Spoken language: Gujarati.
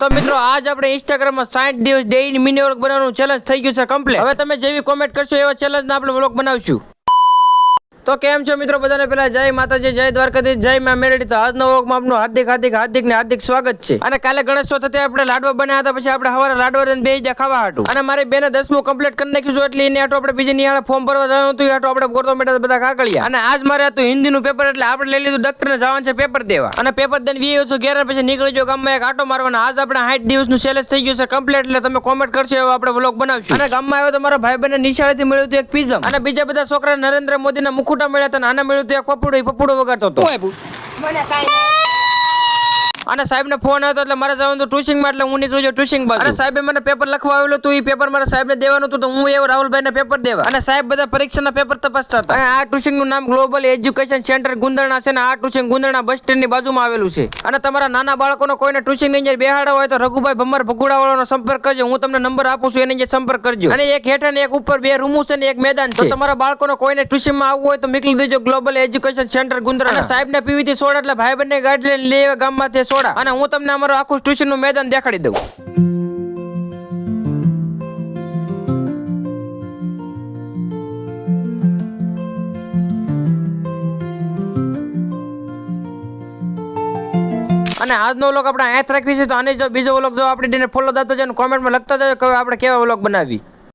તો મિત્રો આજ આપણે ઇન્સ્ટાગ્રામમાં 60 દિવસ ડેઈલી મિની વ્લોગ બનાવવાનું ચેલેન્જ થઈ ગયું છે કમ્પ્લીટ. હવે તમે જેવી કોમેન્ટ કરશો એવા ચેલેન્જના આપણે વ્લોગ બનાવશું. તો કેમ છો મિત્રો, બધાને પેલા જય માતાજી, જય દ્વારકાધીશ, જય માં મેરડી. તો આજનો વ્લોગમાં આપનું હાર્દિક સ્વાગત છે. અને કાલે ગણેશ ચોથથી આપણે લાડવા બનાવ્યા હતા, પછી આપણે સવારે લાડવા લઈને બેસી ગયા ખાવા હાટું. અને મારી બેને 10મું કમ્પ્લીટ કરી નાખ્યું એટલે એને હાટું આપણે બીજી નિહાળે ફોર્મ ભરવા જવાનું હતું. હાટું આપણે ગોળતો મેટા બધા કાકડિયા. અને આજ મારે હતું હિન્દીનું પેપર, એટલે આપણે લઈ લીધું ડોક્ટરને જવાનું છે પેપર દેવા. અને પેપર દઈને 20 ઘેર પછી નીકળી ગયો ગામમાં એક આટો મારવાના. આજ આપણે 60 દિવસનું ચેલેન્જ થઈ ગયું છે કમ્પ્લીટ. એટલે તમે કોમેન્ટ કરશો એવો આપણે વ્લોગ બનાવશું. અને ગામમાં આવ્યો તો મારા ભાઈ બહેનને નિશાળેથી મળ્યું હતું એક પીઝમ. અને બીજા બધા છોકરા નરેન્દ્ર મોદીના મુખુટા મળ્યા હતા. આને મળ્યું એક પપડો વગાડતો હતો. અને સાહેબને ફોન આવ્યો એટલે મારે જવાનું ટ્યુશનમાં, એટલે હું નીકળી ગયો ટ્યુશન બાજુ. અને સાહેબે મને પેપર લખવા આવેલું હતું, એ પેપર મારા સાહેબને દેવાનું હતું, તો હું એવો રાહુલભાઈને પેપર દેવા. અને સાહેબ બધા પરીક્ષાના પેપર તપાસતા હતા. અને આ ટ્યુશનનું નામ ગ્લોબલ એજ્યુકેશન સેન્ટર ગુંદરણા છે. ને આ ટ્યુશન ગુંદરણા બસ સ્ટેન્ડની બાજુમાં આવેલું છે. અને તમારા નાના બાળકોનો કોઈને ટ્યુશન ની બેહાડવા હોય તો રઘુભાઈ ભમર ભગુડાવાળાનો સંપર્ક કરજો. હું તમને નંબર આપું છું, એની સંપર્ક કરજો. અને એક હેઠળ ને એક ઉપર 2 રૂમો છે ને એક મેદાન છે. તો તમારા બાળકોનો કોઈને ટ્યુશનમાં આવવું હોય તો મોકલી દેજો ગ્લોબલ એજ્યુકેશન સેન્ટર ગુંદરણા. અને સાહેબને પીવીથી સોડા, એટલે ભાઈ બંને ગાડી લઈને લેવા ગામમાંથી સોડા. અને હું તમને અમારું આખું ટ્યુશનનું મેદાન દેખાડી દઉં. અને આજનો વ્લોગ આપણે અહીંયા રાખવી છે. તો આને જો બીજો વ્લોગ જો આપણે ફોલો દાતો છે, કોમેન્ટમાં લખતા જાય કે આપણે કેવા વ્લોગ બનાવી.